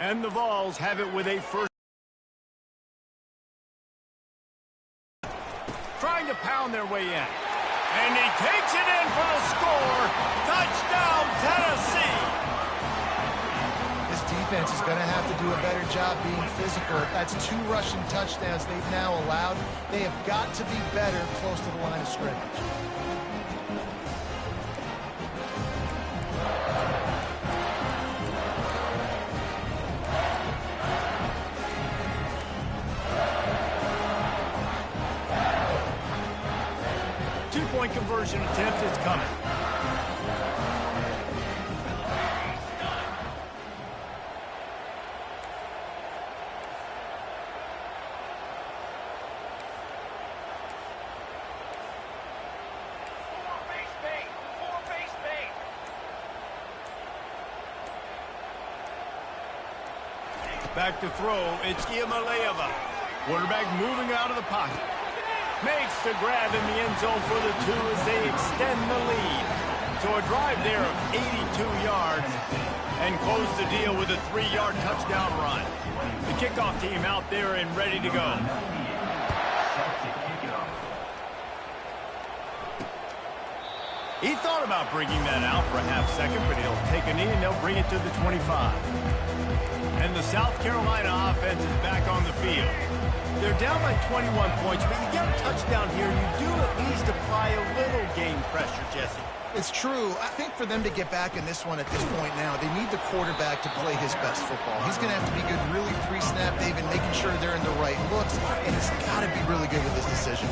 And the Vols have it with a first. Trying to pound their way in. And he takes it in for the score. Touchdown, Tennessee. This defense is going to have to do a better job being physical. That's 2 rushing touchdowns they've now allowed. They have got to be better close to the line of scrimmage. Two-point conversion attempt is coming. Back to throw, it's Iamaleava. Quarterback moving out of the pocket. Makes the grab in the end zone for the 2 as they extend the lead. So a drive there of 82 yards and close the deal with a 3-yard touchdown run. The kickoff team out there and ready to go. He thought about bringing that out for a half second, but he'll take a knee and they'll bring it to the 25. And the South Carolina offense is back on the field. They're down by 21 points, but you get a touchdown here, you do at least apply a little game pressure, Jesse. It's true. I think for them to get back in this one at this point now, they need the quarterback to play his best football. He's going to have to be good really pre-snap, David, making sure they're in the right looks, and he's got to be really good with his decision.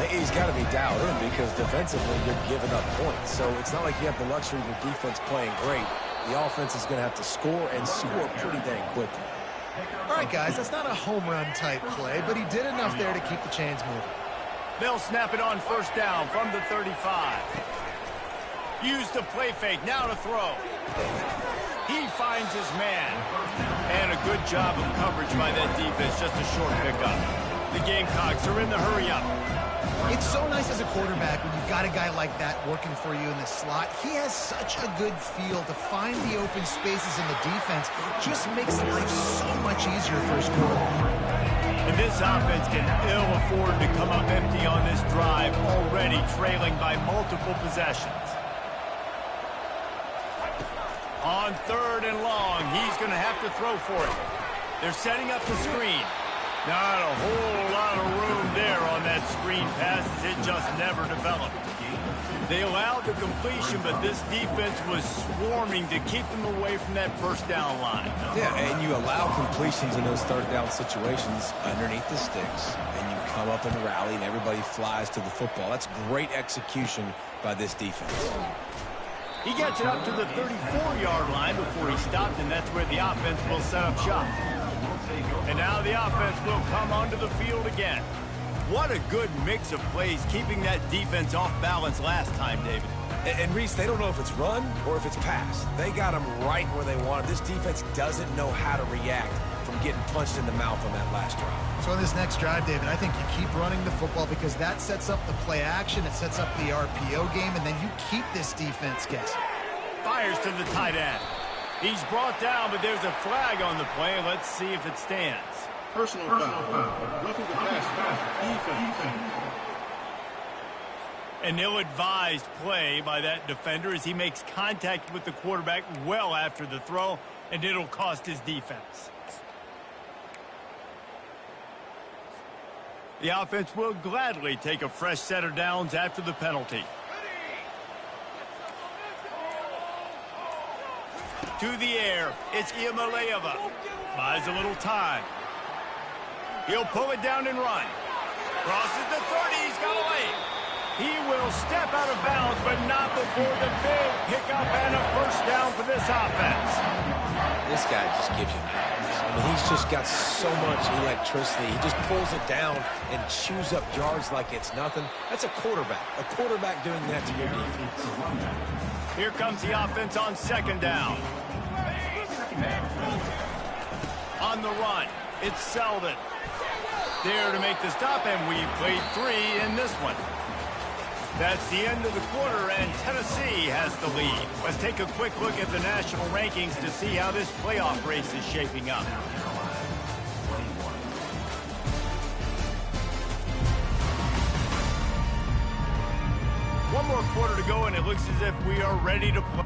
He's got to be dialed in because defensively you're giving up points. So it's not like you have the luxury of your defense playing great. The offense is going to have to score and score pretty dang quickly. All right, guys, that's not a home run type play, but he did enough there to keep the chains moving. They'll snap it on first down from the 35. Use the play fake, now to throw. He finds his man. And a good job of coverage by that defense, just a short pickup. The Gamecocks are in the hurry-up. It's so nice as a quarterback when you've got a guy like that working for you in the slot. He has such a good feel to find the open spaces in the defense. Just makes life so much easier for his quarterback. And this offense can ill afford to come up empty on this drive, already trailing by multiple possessions. On 3rd and long, he's going to have to throw for it. They're setting up the screen. Not a whole lot of room there on that screen pass as it just never developed. They allowed the completion, but this defense was swarming to keep them away from that first down line. Yeah, and you allow completions in those 3rd down situations underneath the sticks, and you come up and rally, and everybody flies to the football. That's great execution by this defense. He gets it up to the 34-yard line before he stopped, and that's where the offense will set up shop. And now the offense will come onto the field again. What a good mix of plays, keeping that defense off balance last time, David. And Reese, they don't know if it's run or if it's pass. They got them right where they want it. This defense doesn't know how to react from getting punched in the mouth on that last drive. So on this next drive, David, I think you keep running the football because that sets up the play action, it sets up the RPO game, and then you keep this defense guessing. Fires to the tight end. He's brought down, but there's a flag on the play. Let's see if it stands. Personal foul. Roughing the pass. Defense. An ill-advised play by that defender as he makes contact with the quarterback well after the throw, and it'll cost his defense. The offense will gladly take a fresh set of downs after the penalty. To the air, it's Iamaleava. Buys a little time. He'll pull it down and run. Crosses the 30, he's got away. He will step out of bounds, but not before the big pickup and a first down for this offense. This guy just gives you nightmares. I mean, he's just got so much electricity. He just pulls it down and chews up yards like it's nothing. That's a quarterback. A quarterback doing that to your defense. Here comes the offense on second down. On the run, it's Selden. There to make the stop, and we played 3 in this one. That's the end of the quarter, and Tennessee has the lead. Let's take a quick look at the national rankings to see how this playoff race is shaping up. One more quarter to go, and it looks as if we are ready to play.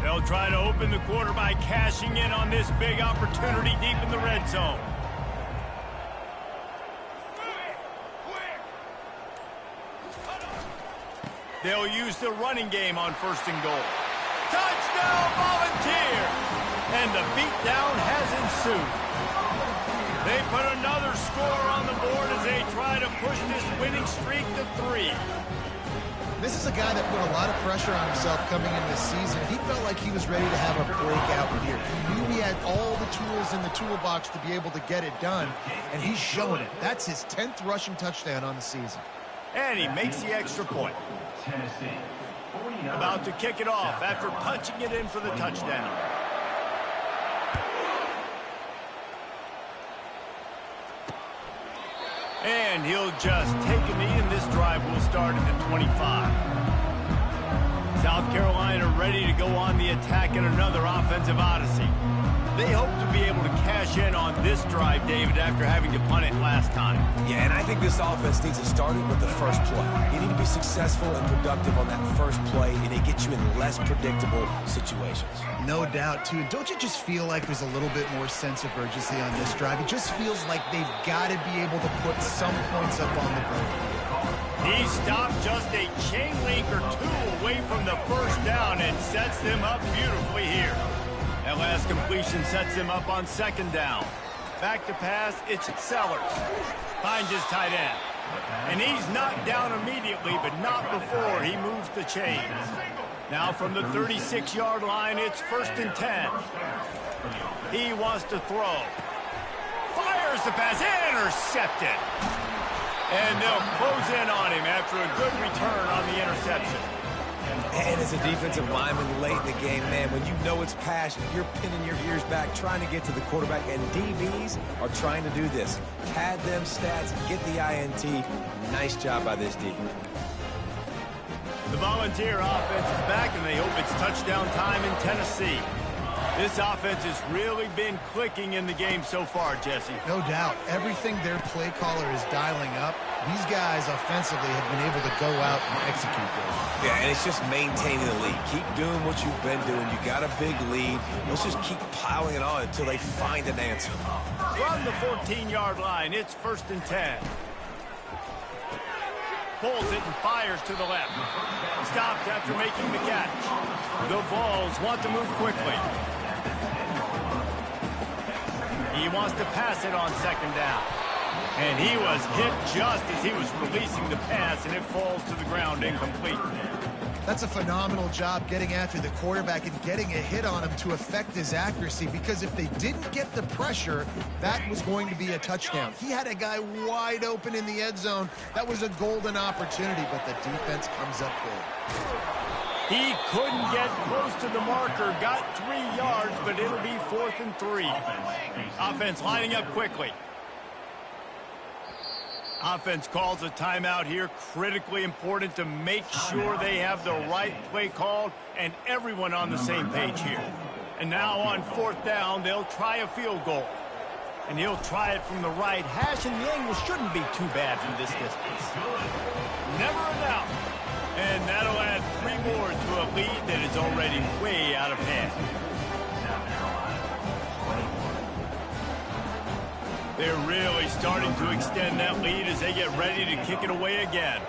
They'll try to open the quarter by cashing in on this big opportunity deep in the red zone. They'll use the running game on 1st and goal. Touchdown, Volunteers! And the beatdown has ensued. They put another score on the board as they try to push this winning streak to 3. This is a guy that put a lot of pressure on himself coming into this season. He felt like he was ready to have a breakout year. He knew he had all the tools in the toolbox to be able to get it done, and he's showing it. That's his 10th rushing touchdown on the season. And he makes the extra point. About to kick it off after punching it in for the touchdown. And he'll just take a knee, and this drive will start at the 25. South Carolina ready to go on the attack in another offensive odyssey. They hope to be able to cash in on this drive, David, after having to punt it last time. Yeah, and I think this offense needs to start it with the first play. You need to be successful and productive on that first play, and it gets you in less predictable situations. No doubt, too. Don't you just feel like there's a little bit more sense of urgency on this drive? It just feels like they've got to be able to put some points up on the board. He stopped just a chain link or 2 away from the first down and sets them up beautifully here. That last completion sets him up on 2nd down. Back to pass, it's Sellers. Finds his tight end. And he's knocked down immediately, but not before he moves the chains. Now from the 36-yard line, it's 1st and 10. He wants to throw. Fires the pass, intercepted. And they'll close in on him after a good return on the interception. And as a defensive lineman late in the game, man, when you know it's passed, you're pinning your ears back, trying to get to the quarterback, and DBs are trying to do this. Pad them stats, get the INT. Nice job by this D. The Volunteer offense is back, and they hope it's touchdown time in Tennessee. This offense has really been clicking in the game so far, Jesse. No doubt. Everything their play caller is dialing up, these guys offensively have been able to go out and execute this. Yeah, and it's just maintaining the lead. Keep doing what you've been doing. You got a big lead. Let's just keep piling it on until they find an answer. From the 14-yard line, it's 1st and 10. Pulls it and fires to the left. Stopped after making the catch. The Vols want to move quickly. He wants to pass it on 2nd down. And he was hit just as he was releasing the pass, and it falls to the ground incomplete. That's a phenomenal job getting after the quarterback and getting a hit on him to affect his accuracy, because if they didn't get the pressure, that was going to be a touchdown. He had a guy wide open in the end zone. That was a golden opportunity, but the defense comes up big. He couldn't get close to the marker, got 3 yards, but it'll be 4th and 3. Offense lining up quickly. Offense calls a timeout here. Critically important to make sure they have the right play called and everyone on the same page here. And now on 4th down, they'll try a field goal. And he'll try it from the right hash, and the angle shouldn't be too bad from this distance. Never a doubt. And that'll add 3 more to a lead that is already way out of hand. They're really starting to extend that lead as they get ready to kick it away again.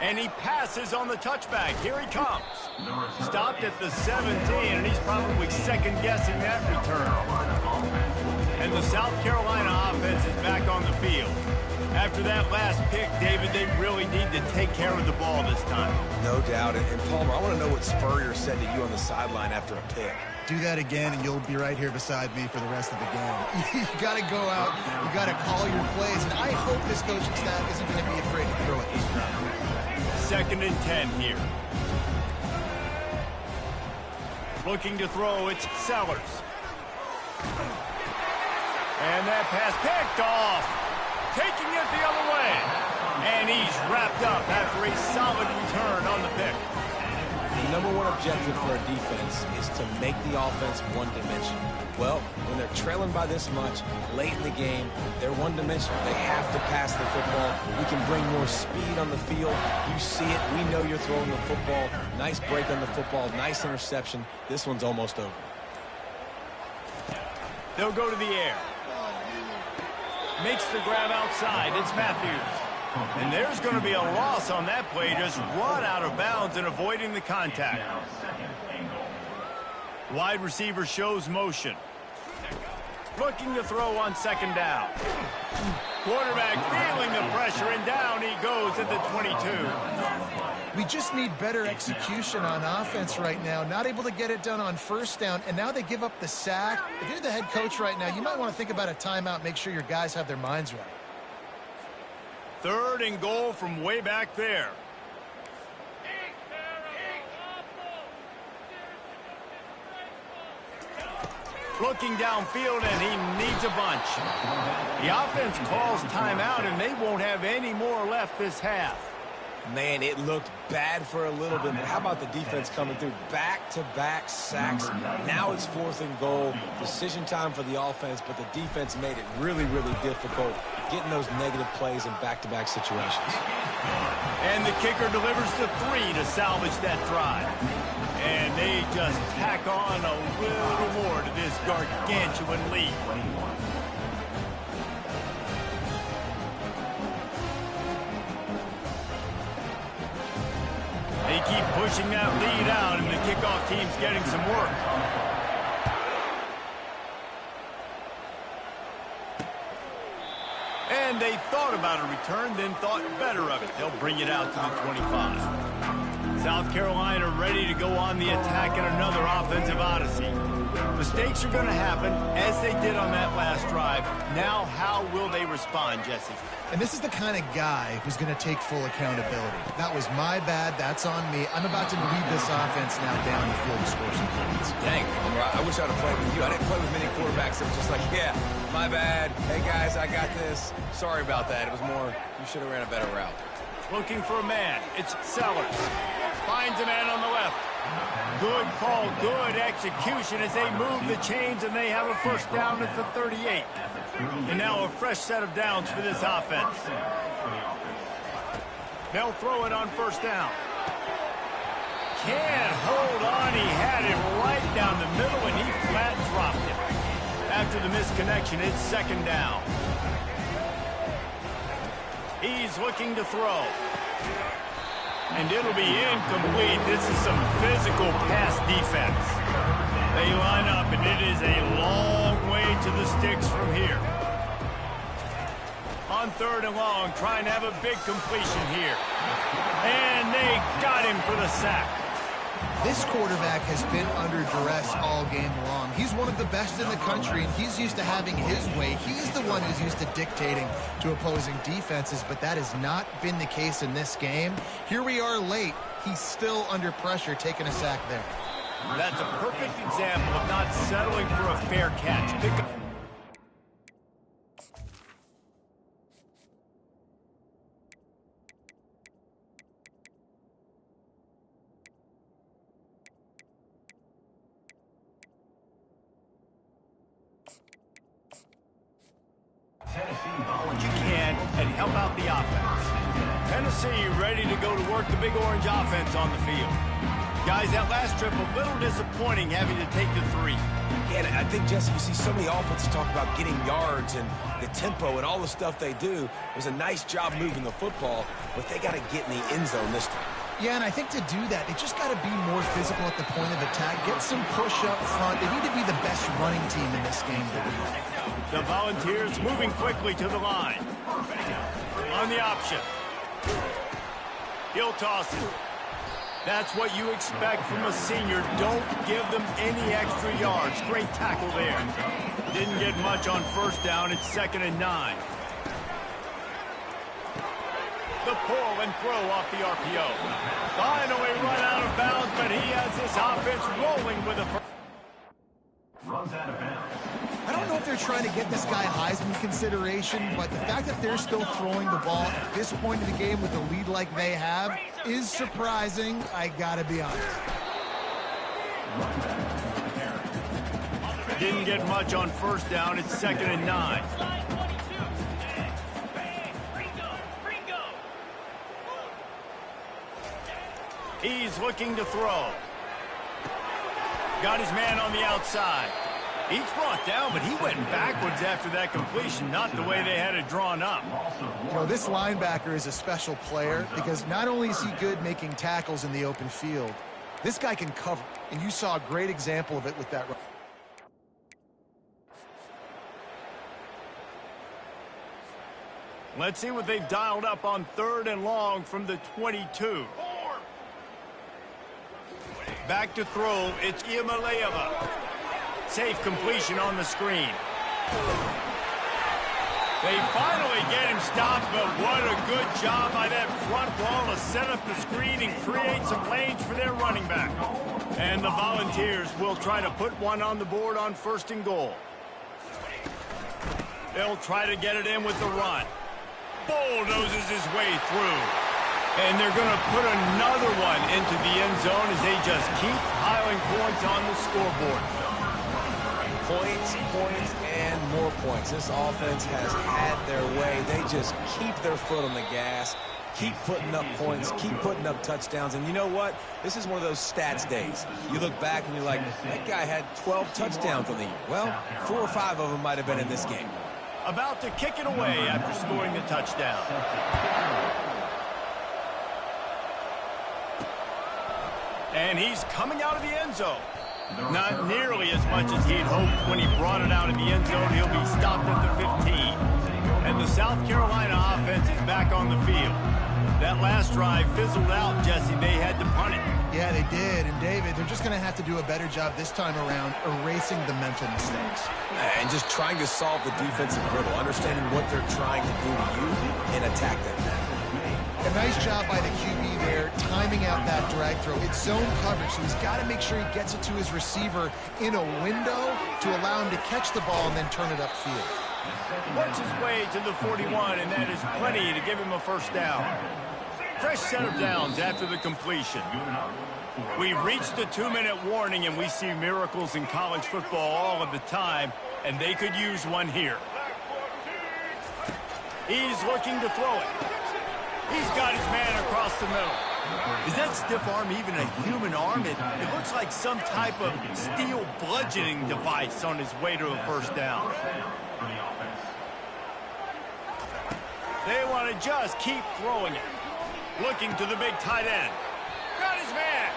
And he passes on the touchback. Here he comes. Stopped at the 17, and he's probably second-guessing that return. And the South Carolina offense is back on the field. After that last pick, David, they really need to take care of the ball this time. No doubt. And Palmer, I want to know what Spurrier said to you on the sideline after a pick. Do that again, and you'll be right here beside me for the rest of the game. You got to go out. You got to call your plays. And I hope this coaching staff isn't going to be afraid to throw it this time. 2nd and 10 here. Looking to throw, it's Sellers. And that pass picked off. Taking it the other way. And he's wrapped up after a solid return on the pick. The number one objective for a defense is to make the offense one-dimensional. Well, when they're trailing by this much, late in the game, they're one-dimensional. They have to pass the football. We can bring more speed on the field. You see it. We know you're throwing the football. Nice break on the football. Nice interception. This one's almost over. They'll go to the air. Makes the grab outside. It's Matthews. And there's going to be a loss on that play. Just run out of bounds and avoiding the contact. Wide receiver shows motion. Looking to throw on 2nd down. Quarterback feeling the pressure, and down he goes at the 22. We just need better execution on offense right now. Not able to get it done on 1st down, and now they give up the sack. If you're the head coach right now, you might want to think about a timeout, make sure your guys have their minds right. 3rd and goal from way back there. Looking downfield, and he needs a bunch. The offense calls timeout, and they won't have any more left this half. Man, it looked bad for a little bit, but how about the defense coming through? Back-to-back sacks. Now it's 4th and goal. Decision time for the offense, but the defense made it really, really difficult getting those negative plays in back-to-back situations. And the kicker delivers the 3 to salvage that drive. And they just tack on a little more to this gargantuan lead. They keep pushing that lead out, and the kickoff team's getting some work. And they thought about a return, then thought better of it. They'll bring it out to the 25. South Carolina ready to go on the attack in another offensive odyssey. Mistakes are going to happen, as they did on that last drive. Now, how will they respond, Jesse? And this is the kind of guy who's going to take full accountability. That was my bad. That's on me. I'm about to lead this offense now down the field to score some points. Dang, I wish I'd have played with you. I didn't play with many quarterbacks that were just like, yeah, my bad. Hey, guys, I got this. Sorry about that. It was more, you should have ran a better route. Looking for a man. It's Sellers. finds a man on the left. Good call, good execution as they move the chains, and they have a first down at the 38. And now a fresh set of downs for this offense. They'll throw it on first down. Can't hold on. He had it right down the middle, and he flat dropped it. After the misconnection, it's second down. He's looking to throw. And it'll be incomplete. This is some physical pass defense. They line up, and it is a long way to the sticks from here. On third and long, trying to have a big completion here. And they got him for the sack. This quarterback has been under duress all game long. He's one of the best in the country, and he's used to having his way. He's the one who's used to dictating to opposing defenses, but that has not been the case in this game. Here we are late. He's still under pressure, taking a sack there. That's a perfect example of not settling for a fair catch. Pick up. What you can and help out the offense. Tennessee ready to go to work the big orange offense on the field. Guys, that last trip a little disappointing having to take the 3. Yeah, and I think, Jesse, you see so many offenses talk about getting yards and the tempo and all the stuff they do. It was a nice job moving the football, but they got to get in the end zone this time. Yeah, and I think to do that, they just got to be more physical at the point of attack, get some push up front. They need to be the best running team in this game. The Volunteers moving quickly to the line. On the option. He'll toss it. That's what you expect from a senior. Don't give them any extra yards. Great tackle there. Didn't get much on first down. It's 2nd and 9. The pull and throw off the RPO. Finally run out of bounds, but he has this offense rolling with a first. Runs out of bounds. I don't know if they're trying to get this guy Heisman consideration, but the fact that they're still throwing the ball at this point of the game with a lead like they have is surprising, I gotta be honest. Didn't get much on first down. It's 2nd and 9. He's looking to throw. Got his man on the outside. He's brought down, but he went backwards after that completion, not the way they had it drawn up. You know, this linebacker is a special player because not only is he good making tackles in the open field, this guy can cover, and you saw a great example of it with that run. Let's see what they've dialed up on 3rd and long from the 22. Back to throw, it's Iamaleava. Safe completion on the screen. They finally get him stopped, but what a good job by that front wall to set up the screen and create some lanes for their running back. And the Volunteers will try to put one on the board on 1st and goal. They'll try to get it in with the run. Bulldozes his way through. And they're going to put another one into the end zone as they just keep piling points on the scoreboard. Points, points, and more points. This offense has had their way. They just keep their foot on the gas, keep putting up points, keep putting up touchdowns. And you know what? This is one of those stats days. You look back and you're like, that guy had 12 touchdowns on the year. Well, 4 or 5 of them might have been in this game. About to kick it away after scoring the touchdown. And he's coming out of the end zone. Not nearly as much as he'd hoped when he brought it out of the end zone. He'll be stopped at the 15. And the South Carolina offense is back on the field. That last drive fizzled out, Jesse. They had to punt it. Yeah, they did. And, David, they're just going to have to do a better job this time around erasing the mental mistakes. And just trying to solve the defensive riddle, understanding what they're trying to do to you and attack them. A nice job by the QB there, timing out that drag throw. It's zone coverage, so he's got to make sure he gets it to his receiver in a window to allow him to catch the ball and then turn it upfield. Works his way to the 41, and that is plenty to give him a first down. Fresh set of downs after the completion. We've reached the 2-minute warning, and we see miracles in college football all of the time, and they could use one here. He's looking to throw it. He's got his man across the middle. Is that stiff arm even a human arm? It looks like some type of steel bludgeoning device on his way to a first down. They want to just keep throwing it. Looking to the big tight end. Got his man.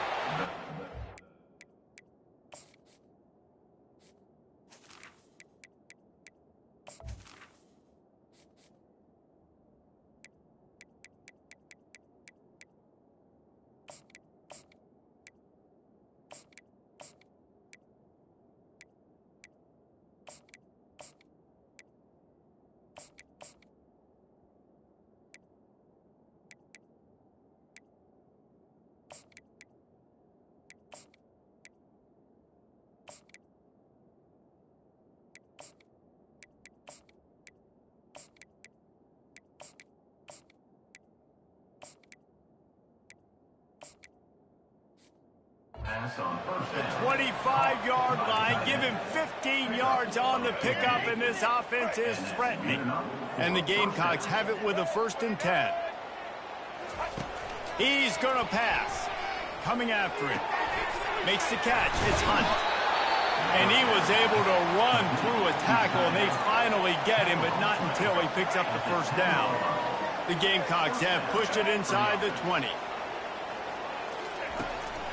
The 25-yard line, give him 15 yards on the pickup, and this offense is threatening. And the Gamecocks have it with a 1st and 10. He's going to pass. Coming after it. Makes the catch. It's Hunt. And he was able to run through a tackle, and they finally get him, but not until he picks up the first down. The Gamecocks have pushed it inside the 20.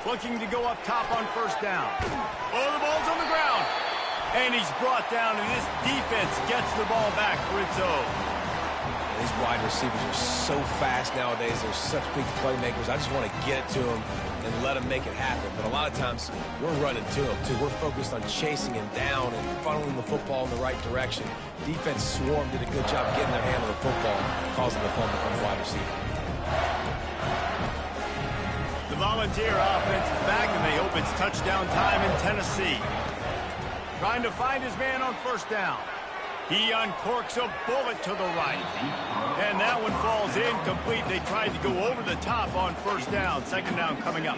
Looking to go up top on first down. Oh, the ball's on the ground. And he's brought down, and this defense gets the ball back for its own. These wide receivers are so fast nowadays. They're such big playmakers. I just want to get it to them and let them make it happen. But a lot of times, we're running to them, too. We're focused on chasing him down and funneling the football in the right direction. Defense swarm did a good job getting their hand on the football, causing the fumble from the wide receiver. The Volunteer offense is back, and they hope it's touchdown time in Tennessee. Trying to find his man on first down. He uncorks a bullet to the right. And that one falls incomplete. They tried to go over the top on first down. 2nd down coming up.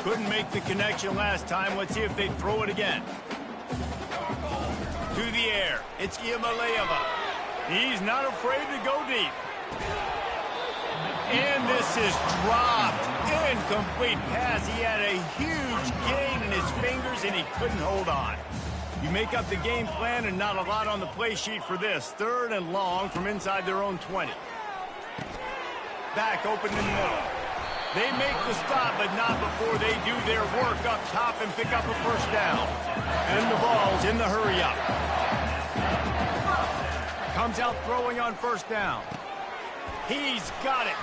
Couldn't make the connection last time. Let's see if they throw it again. To the air. It's Iamaleava. He's not afraid to go deep. And this is dropped. Incomplete pass. He had a huge gain in his fingers, and he couldn't hold on. You make up the game plan, and not a lot on the play sheet for this. 3rd and long from inside their own 20. Back open in the middle. They make the stop, but not before they do their work up top and pick up a first down. And the Vols in the hurry up. Comes out throwing on first down. He's got it.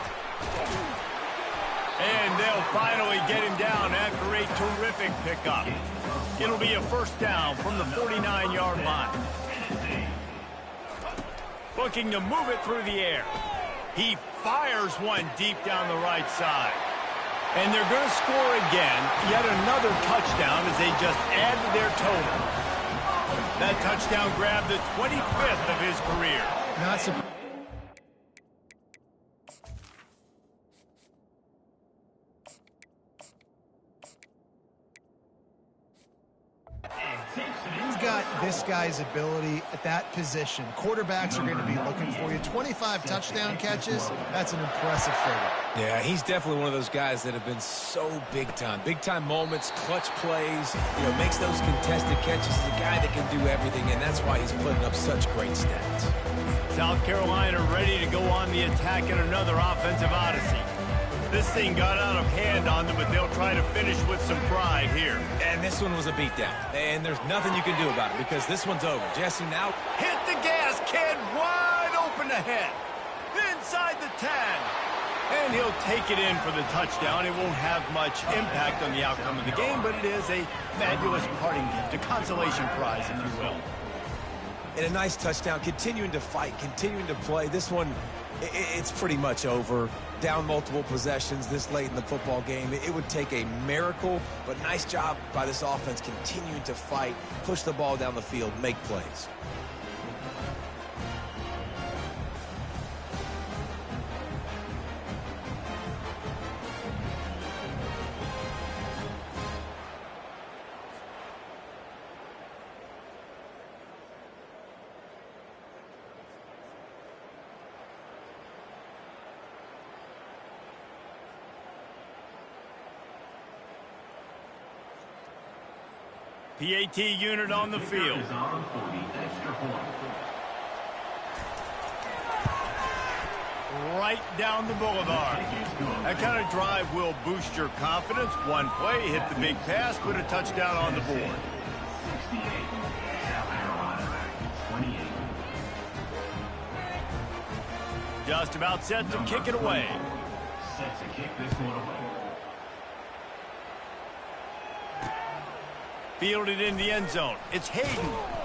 And they'll finally get him down after a terrific pickup. It'll be a first down from the 49-yard line. Looking to move it through the air. He fires one deep down the right side. And they're going to score again. Yet another touchdown as they just add to their total. That touchdown grabbed the 25th of his career. Not surprised. You've got this guy's ability at that position. Quarterbacks are going to be looking for you. 25 touchdown catches, that's an impressive figure. Yeah, he's definitely one of those guys that have been so big time. Big time moments, clutch plays, makes those contested catches. He's a guy that can do everything, and that's why he's putting up such great stats. South Carolina ready to go on the attack in another offensive odyssey. This thing got out of hand on them, but they'll try to finish with some pride here. And this one was a beatdown. And there's nothing you can do about it because this one's over. Jesse now hit the gas, kid, wide open ahead. Inside the 10. And he'll take it in for the touchdown. It won't have much impact on the outcome of the game, but it is a fabulous parting gift, a consolation prize, if you will. And a nice touchdown, continuing to fight, continuing to play. This one, it's pretty much over. Down multiple possessions this late in the football game. It would take a miracle, but nice job by this offense continuing to fight, push the ball down the field, make plays. PAT unit on the field. Right down the boulevard. That kind of drive will boost your confidence. One play, hit the big pass, put a touchdown on the board. Just about set to kick it away. Set to kick this one away. Fielded in the end zone. It's Hayden.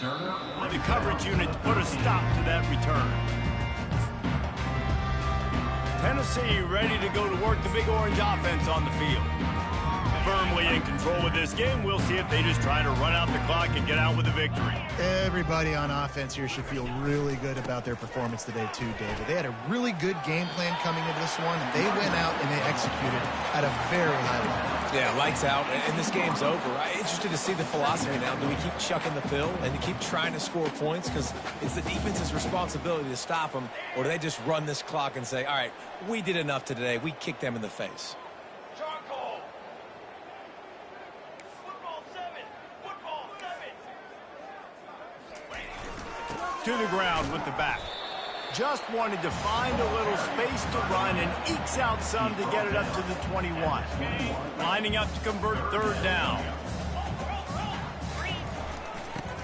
The coverage unit put a stop to that return. Tennessee ready to go to work the Big Orange offense on the field. Firmly in control of this game. We'll see if they just try to run out the clock and get out with a victory. Everybody on offense here should feel really good about their performance today too, David. They had a really good game plan coming into this one, and they went out and they executed at a very high level. Yeah, lights out, and this game's over. I'm interested to see the philosophy now. Do we keep chucking the pill and keep trying to score points? Because it's the defense's responsibility to stop them, or do they just run this clock and say, all right, we did enough today. We kicked them in the face. To the ground with the back. Just wanted to find a little space to run and ekes out some to get it up to the 21. Lining up to convert third down.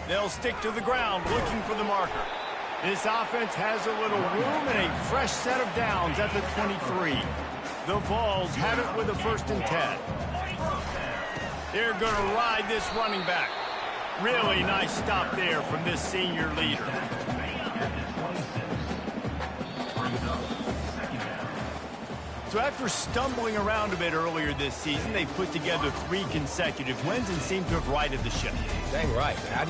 They'll stick to the ground looking for the marker. This offense has a little room and a fresh set of downs at the 23. The Vols have it with a 1st and 10. They're going to ride this running back. Really nice stop there from this senior leader. So after stumbling around a bit earlier this season, they've put together 3 consecutive wins and seem to have righted the ship. Dang right. How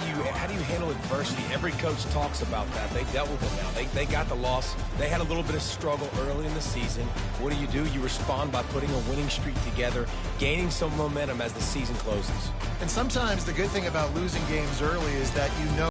do you handle adversity? Every coach talks about that. They dealt with it now. They got the loss. They had a little bit of struggle early in the season. What do? You respond by putting a winning streak together, gaining some momentum as the season closes. And sometimes the good thing about losing games early is that you know